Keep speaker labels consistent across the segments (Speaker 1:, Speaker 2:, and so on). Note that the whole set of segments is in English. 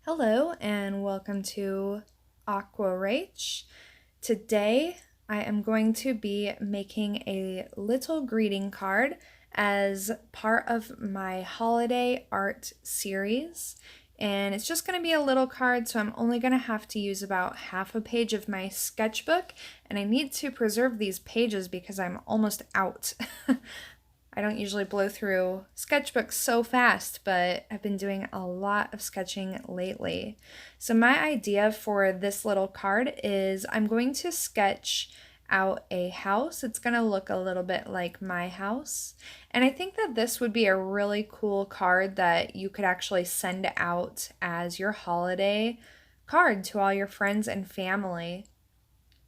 Speaker 1: Hello and welcome to RachAquarelle. Today I am going to be making a little greeting card as part of my holiday art series. And it's just going to be a little card, so I'm only going to have to use about half a page of my sketchbook. And I need to preserve these pages because I'm almost out. I don't usually blow through sketchbooks so fast, but I've been doing a lot of sketching lately. So my idea for this little card is I'm going to sketch out a house. It's going to look a little bit like my house. And I think that this would be a really cool card that you could actually send out as your holiday card to all your friends and family.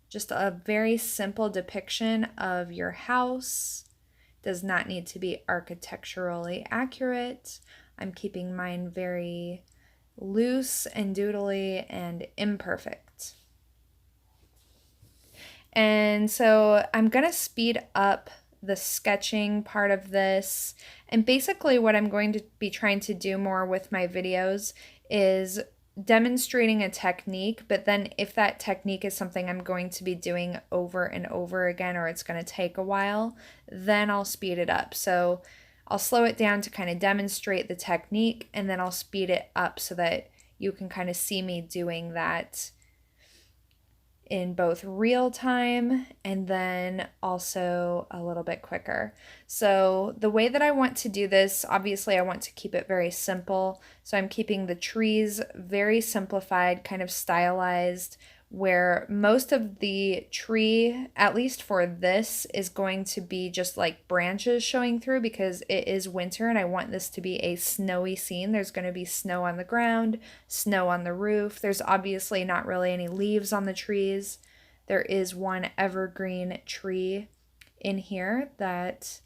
Speaker 1: Just a very simple depiction of your house. Does not need to be architecturally accurate. I'm keeping mine very loose and doodly and imperfect. And so I'm going to speed up the sketching part of this. And basically what I'm going to be trying to do more with my videos is demonstrating a technique, but then if that technique is something I'm going to be doing over and over again, or it's going to take a while, then I'll speed it up. So I'll slow it down to kind of demonstrate the technique, and then I'll speed it up so that you can kind of see me doing that in both real time and then also a little bit quicker. So the way that I want to do this, obviously I want to keep it very simple. So I'm keeping the trees very simplified, kind of stylized, where most of the tree, at least for this, is going to be just like branches showing through because it is winter and I want this to be a snowy scene. There's going to be snow on the ground, snow on the roof. There's obviously not really any leaves on the trees. There is one evergreen tree in here that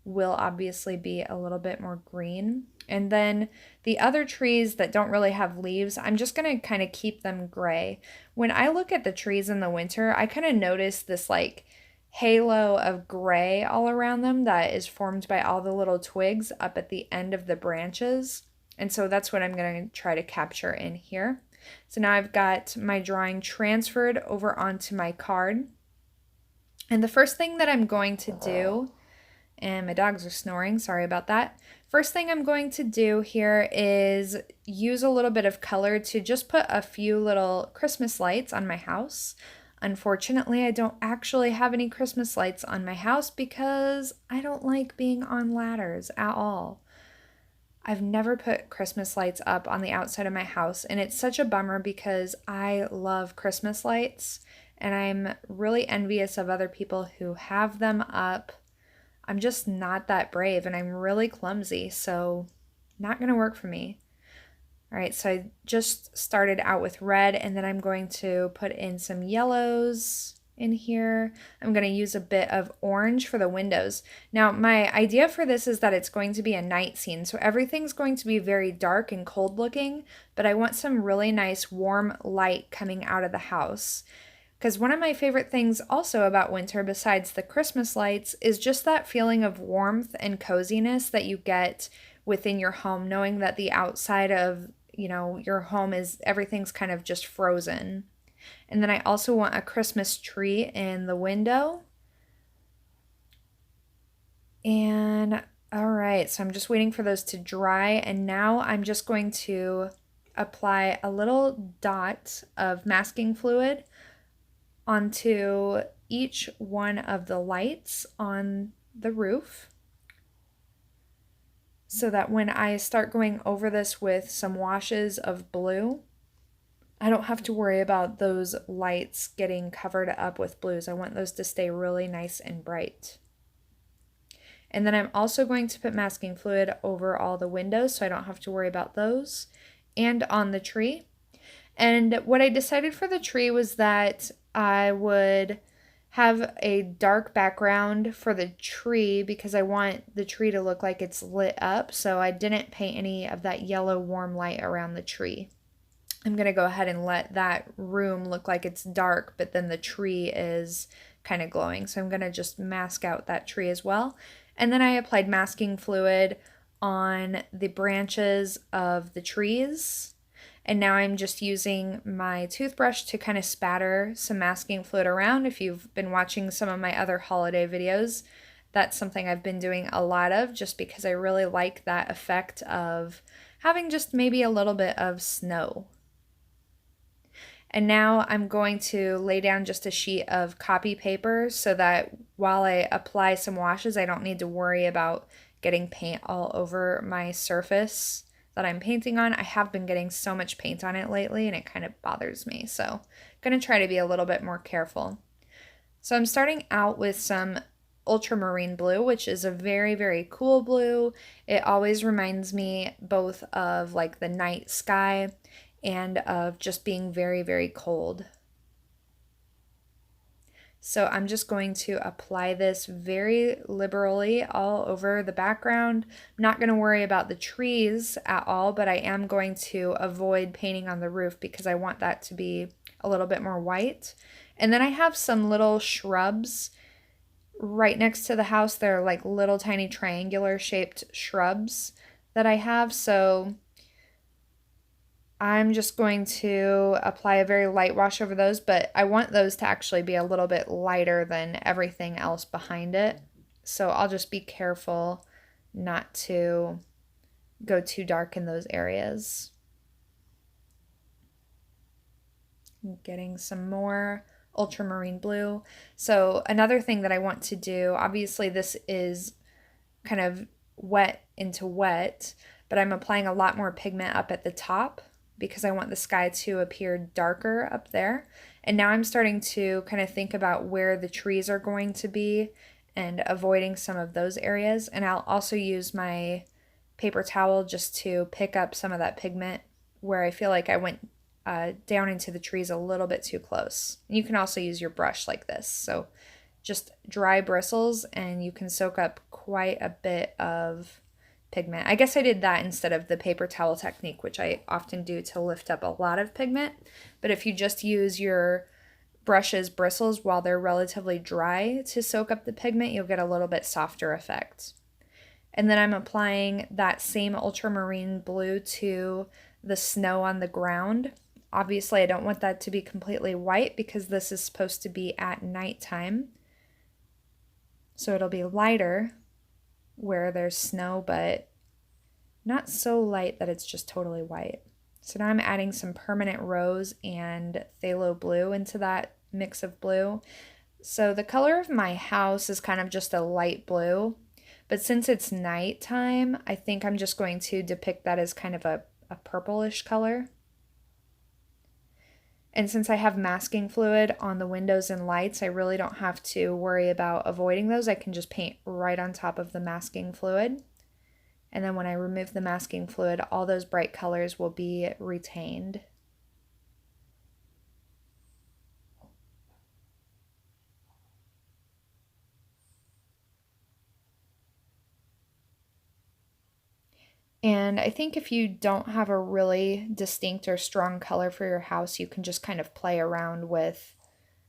Speaker 1: will obviously be a little bit more green. And then the other trees that don't really have leaves, I'm just going to kind of keep them gray. When I look at the trees in the winter, I kind of notice this like halo of gray all around them that is formed by all the little twigs up at the end of the branches. And so that's what I'm going to try to capture in here. So now I've got my drawing transferred over onto my card. And the first thing that I'm going to do, and my dogs are snoring, sorry about that. First thing I'm going to do here is use a little bit of color to just put a few little Christmas lights on my house. Unfortunately, I don't actually have any Christmas lights on my house because I don't like being on ladders at all. I've never put Christmas lights up on the outside of my house, and it's such a bummer because I love Christmas lights, and I'm really envious of other people who have them up. I'm just not that brave and I'm really clumsy, so not going to work for me. All right, so I just started out with red and then I'm going to put in some yellows in here. I'm going to use a bit of orange for the windows. Now, my idea for this is that it's going to be a night scene, so everything's going to be very dark and cold looking, but I want some really nice warm light coming out of the house. Because one of my favorite things also about winter, besides the Christmas lights, is just that feeling of warmth and coziness that you get within your home, knowing that the outside of, your home everything's kind of just frozen. And then I also want a Christmas tree in the window. And all right, so I'm just waiting for those to dry. And now I'm just going to apply a little dot of masking fluid onto each one of the lights on the roof so that when I start going over this with some washes of blue, I don't have to worry about those lights getting covered up with blues. I want those to stay really nice and bright. And then I'm also going to put masking fluid over all the windows so I don't have to worry about those, and on the tree. And what I decided for the tree was that I would have a dark background for the tree because I want the tree to look like it's lit up, so I didn't paint any of that yellow warm light around the tree. I'm going to go ahead and let that room look like it's dark, but then the tree is kind of glowing. So I'm going to just mask out that tree as well. And then I applied masking fluid on the branches of the trees. And now I'm just using my toothbrush to kind of spatter some masking fluid around. If you've been watching some of my other holiday videos, that's something I've been doing a lot of just because I really like that effect of having just maybe a little bit of snow. And now I'm going to lay down just a sheet of copy paper so that while I apply some washes, I don't need to worry about getting paint all over my surface that I'm painting on. I have been getting so much paint on it lately and it kind of bothers me. So I'm going to try to be a little bit more careful. So I'm starting out with some ultramarine blue, which is a very, very cool blue. It always reminds me both of like the night sky and of just being very, very cold. So I'm just going to apply this very liberally all over the background. I'm not going to worry about the trees at all, but I am going to avoid painting on the roof because I want that to be a little bit more white. And then I have some little shrubs right next to the house. They're like little tiny triangular shaped shrubs that I have. So I'm just going to apply a very light wash over those, but I want those to actually be a little bit lighter than everything else behind it. So I'll just be careful not to go too dark in those areas. I'm getting some more ultramarine blue. So another thing that I want to do, obviously this is kind of wet into wet, but I'm applying a lot more pigment up at the top because I want the sky to appear darker up there. And now I'm starting to kind of think about where the trees are going to be and avoiding some of those areas. And I'll also use my paper towel just to pick up some of that pigment where I feel like I went down into the trees a little bit too close. You can also use your brush like this. So just dry bristles and you can soak up quite a bit of pigment. I guess I did that instead of the paper towel technique, which I often do to lift up a lot of pigment. But if you just use your brush's bristles while they're relatively dry to soak up the pigment, you'll get a little bit softer effect. And then I'm applying that same ultramarine blue to the snow on the ground. Obviously, I don't want that to be completely white because this is supposed to be at nighttime. So it'll be lighter where there's snow, but not so light that it's just totally white. So now I'm adding some permanent rose and phthalo blue into that mix of blue. So the color of my house is kind of just a light blue, but since it's nighttime, I think I'm just going to depict that as kind of a purplish color. And since I have masking fluid on the windows and lights, I really don't have to worry about avoiding those. I can just paint right on top of the masking fluid. And then when I remove the masking fluid, all those bright colors will be retained. And I think if you don't have a really distinct or strong color for your house, you can just kind of play around with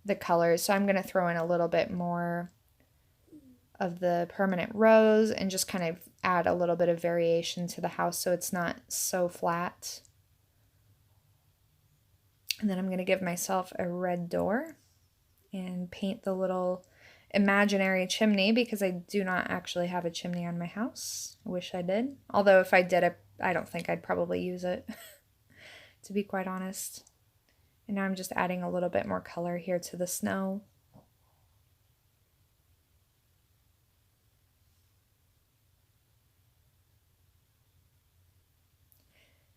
Speaker 1: the colors. So I'm going to throw in a little bit more of the permanent rose and just kind of add a little bit of variation to the house so it's not so flat. And then I'm going to give myself a red door and paint the little imaginary chimney because I do not actually have a chimney on my house. I wish I did. Although if I did, I don't think I'd probably use it, to be quite honest. And now I'm just adding a little bit more color here to the snow.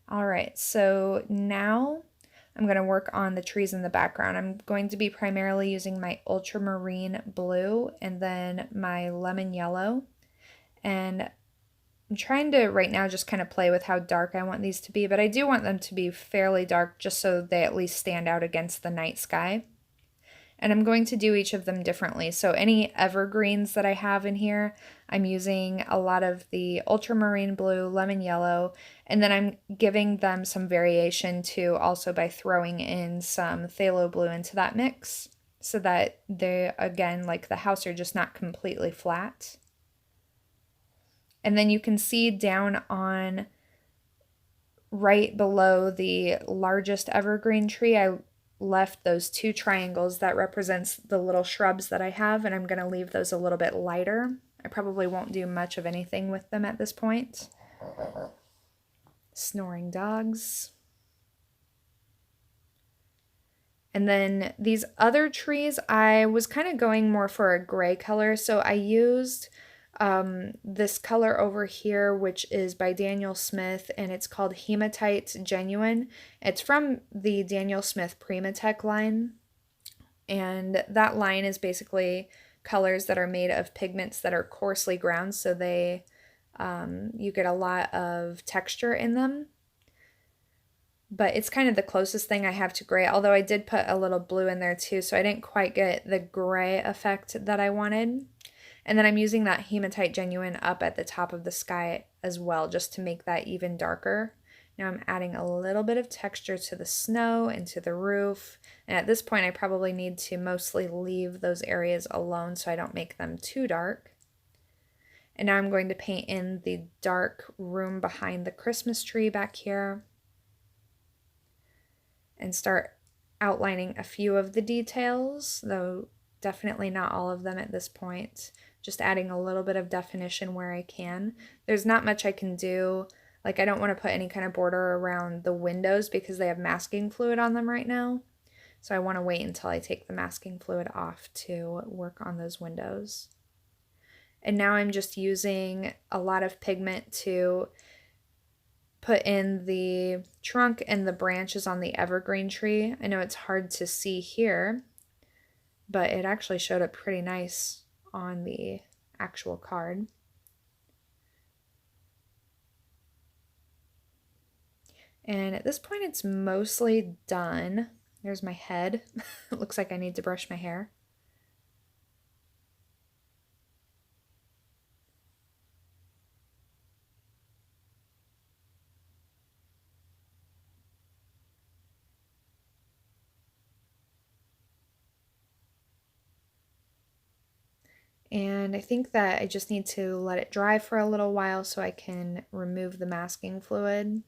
Speaker 1: All right, so now I'm going to work on the trees in the background. I'm going to be primarily using my ultramarine blue and then my lemon yellow. And I'm trying to right now just kind of play with how dark I want these to be, but I do want them to be fairly dark just so they at least stand out against the night sky. And I'm going to do each of them differently. So any evergreens that I have in here, I'm using a lot of the ultramarine blue, lemon yellow, and then I'm giving them some variation too, also by throwing in some phthalo blue into that mix so that they, again, like the house, are just not completely flat. And then you can see down on right below the largest evergreen tree, I left those 2 triangles that represents the little shrubs that I have, and I'm going to leave those a little bit lighter. I probably won't do much of anything with them at this point. Snoring dogs. And then these other trees, I was kind of going more for a gray color, so I used this color over here, which is by Daniel Smith, and it's called Hematite Genuine. It's from the Daniel Smith Primatech line, and that line is basically colors that are made of pigments that are coarsely ground, so they you get a lot of texture in them. But it's kind of the closest thing I have to gray, although I did put a little blue in there too, so I didn't quite get the gray effect that I wanted. And then I'm using that Hematite Genuine up at the top of the sky as well, just to make that even darker. Now I'm adding a little bit of texture to the snow and to the roof. And at this point, I probably need to mostly leave those areas alone so I don't make them too dark. And now I'm going to paint in the dark room behind the Christmas tree back here, and start outlining a few of the details, though definitely not all of them at this point. Just adding a little bit of definition where I can. There's not much I can do. Like, I don't want to put any kind of border around the windows because they have masking fluid on them right now. So I want to wait until I take the masking fluid off to work on those windows. And now I'm just using a lot of pigment to put in the trunk and the branches on the evergreen tree. I know it's hard to see here, but it actually showed up pretty nice on the actual card. And at this point, it's mostly done. There's my head. It looks like I need to brush my hair. And I think that I just need to let it dry for a little while so I can remove the masking fluid.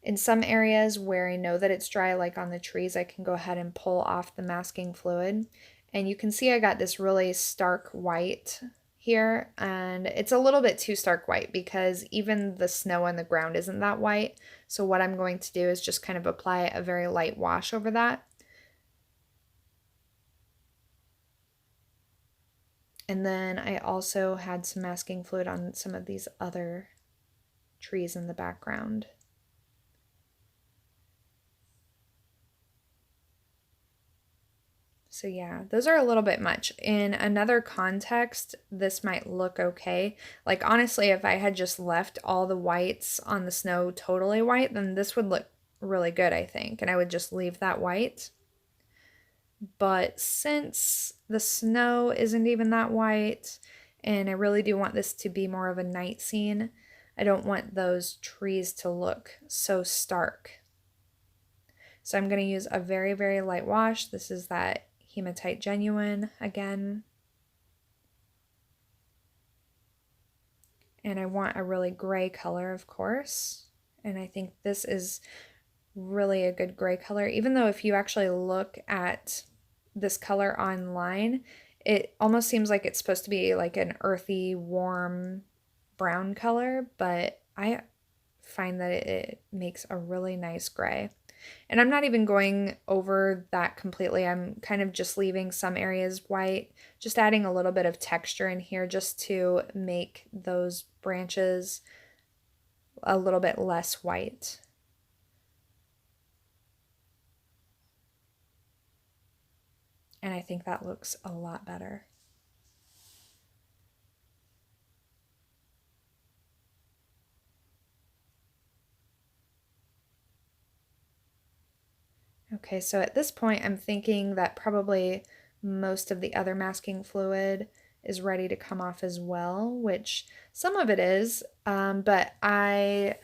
Speaker 1: In some areas where I know that it's dry, like on the trees, I can go ahead and pull off the masking fluid. And you can see I got this really stark white here, and it's a little bit too stark white because even the snow on the ground isn't that white. So what I'm going to do is just kind of apply a very light wash over that. And then I also had some masking fluid on some of these other trees in the background. So yeah, those are a little bit much. In another context, this might look okay. Like honestly, if I had just left all the whites on the snow totally white, then this would look really good, I think. And I would just leave that white. But since the snow isn't even that white, and I really do want this to be more of a night scene, I don't want those trees to look so stark. So I'm going to use a very, very light wash. This is that Hematite Genuine again. And I want a really gray color, of course. And I think this is really a good gray color, even though if you actually look at this color online, it almost seems like it's supposed to be like an earthy, warm brown color, but I find that it makes a really nice gray. And I'm not even going over that completely. I'm kind of just leaving some areas white, just adding a little bit of texture in here just to make those branches a little bit less white. And I think that looks a lot better. Okay, so at this point, I'm thinking that probably most of the other masking fluid is ready to come off as well, which some of it is, but I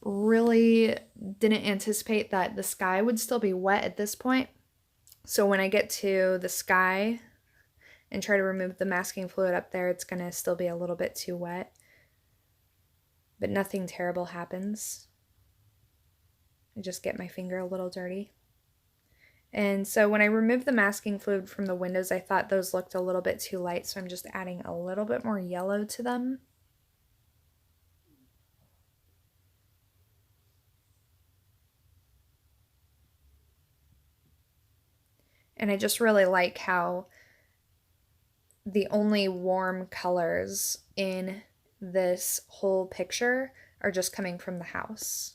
Speaker 1: really didn't anticipate that the sky would still be wet at this point. So when I get to the sky and try to remove the masking fluid up there, it's going to still be a little bit too wet. but nothing terrible happens. I just get my finger a little dirty. And so when I removed the masking fluid from the windows, I thought those looked a little bit too light, so I'm just adding a little bit more yellow to them. And I just really like how the only warm colors in this whole picture are just coming from the house.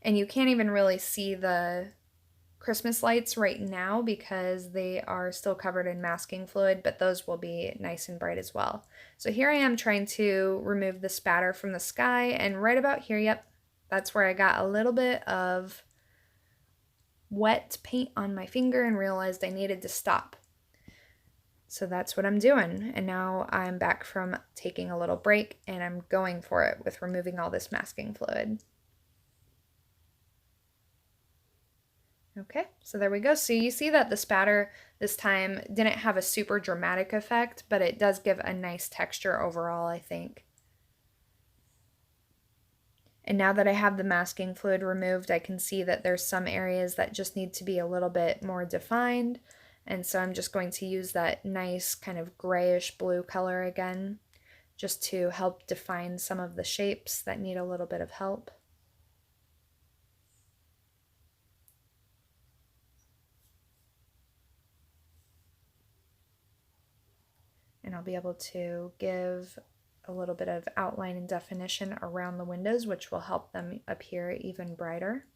Speaker 1: And you can't even really see the Christmas lights right now because they are still covered in masking fluid, but those will be nice and bright as well. So here I am trying to remove the spatter from the sky, and right about here, yep, that's where I got a little bit of wet paint on my finger and realized I needed to stop. So that's what I'm doing. And now I'm back from taking a little break and I'm going for it with removing all this masking fluid. Okay, so there we go. So you see that the spatter this time didn't have a super dramatic effect, but it does give a nice texture overall, I think. And now that I have the masking fluid removed, I can see that there's some areas that just need to be a little bit more defined. And so I'm just going to use that nice kind of grayish blue color again, just to help define some of the shapes that need a little bit of help. And I'll be able to give a little bit of outline and definition around the windows, which will help them appear even brighter.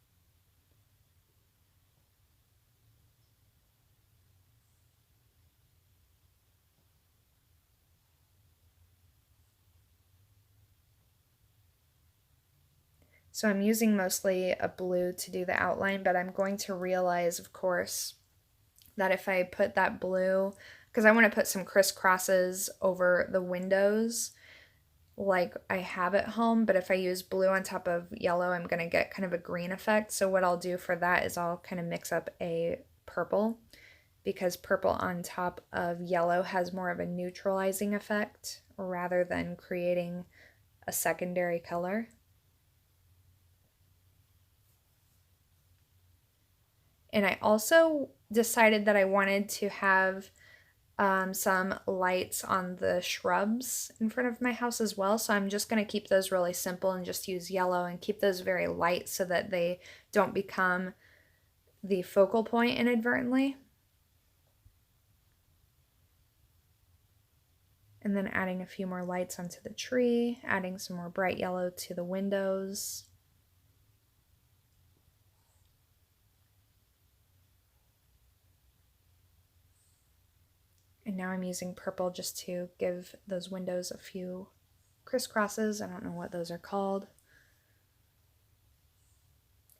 Speaker 1: So I'm using mostly a blue to do the outline, but I'm going to realize, of course, that if I put that blue, because I want to put some crisscrosses over the windows like I have at home, but if I use blue on top of yellow, I'm going to get kind of a green effect. So what I'll do for that is I'll kind of mix up a purple, because purple on top of yellow has more of a neutralizing effect rather than creating a secondary color. And I also decided that I wanted to have some lights on the shrubs in front of my house as well. So I'm just going to keep those really simple and just use yellow and keep those very light so that they don't become the focal point inadvertently. And then adding a few more lights onto the tree, adding some more bright yellow to the windows. And now I'm using purple just to give those windows a few crisscrosses. I don't know what those are called.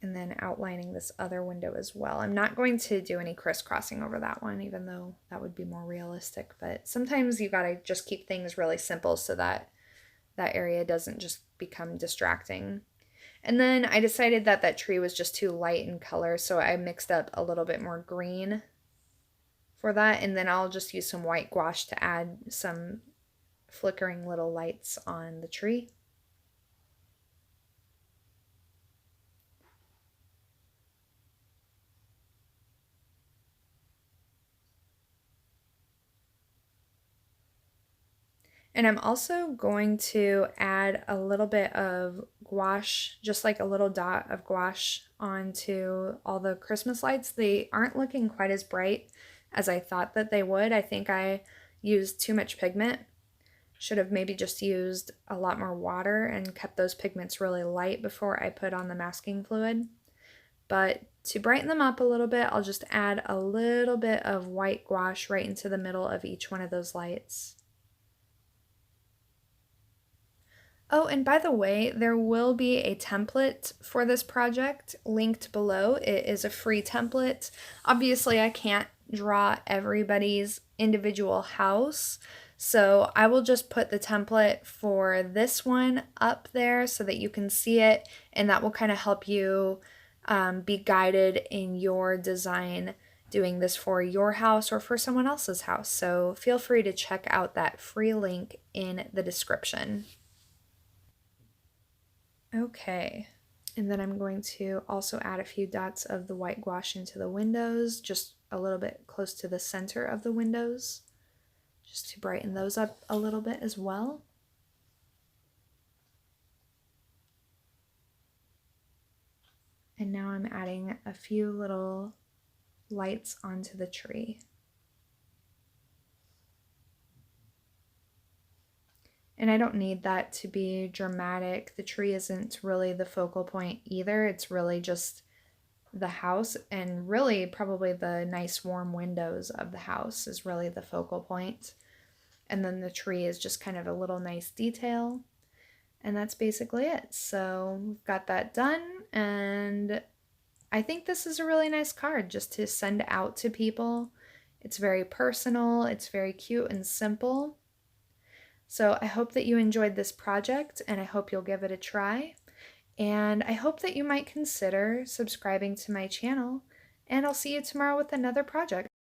Speaker 1: And then outlining this other window as well. I'm not going to do any crisscrossing over that one, even though that would be more realistic. But sometimes you gotta just keep things really simple so that that area doesn't just become distracting. And then I decided that that tree was just too light in color, so I mixed up a little bit more green for that, and then I'll just use some white gouache to add some flickering little lights on the tree. And I'm also going to add a little bit of gouache, just like a little dot of gouache onto all the Christmas lights. They aren't looking quite as bright as I thought that they would. I think I used too much pigment. Should have maybe just used a lot more water and kept those pigments really light before I put on the masking fluid. But to brighten them up a little bit, I'll just add a little bit of white gouache right into the middle of each one of those lights. Oh, and by the way, there will be a template for this project linked below. It is a free template. Obviously, I can't draw everybody's individual house, so I will just put the template for this one up there so that you can see it, and that will kind of help you be guided in your design doing this for your house or for someone else's house. So feel free to check out that free link in the description. Okay, and then I'm going to also add a few dots of the white gouache into the windows, just a little bit close to the center of the windows, just to brighten those up a little bit as well. And now I'm adding a few little lights onto the tree. And I don't need that to be dramatic. The tree isn't really the focal point either. It's really just the house, and really probably the nice warm windows of the house is really the focal point. And then the tree is just kind of a little nice detail. And that's basically it. So we've got that done, and I think this is a really nice card just to send out to people. It's very personal, it's very cute and simple. So I hope that you enjoyed this project, and I hope you'll give it a try. And I hope that you might consider subscribing to my channel, and I'll see you tomorrow with another project.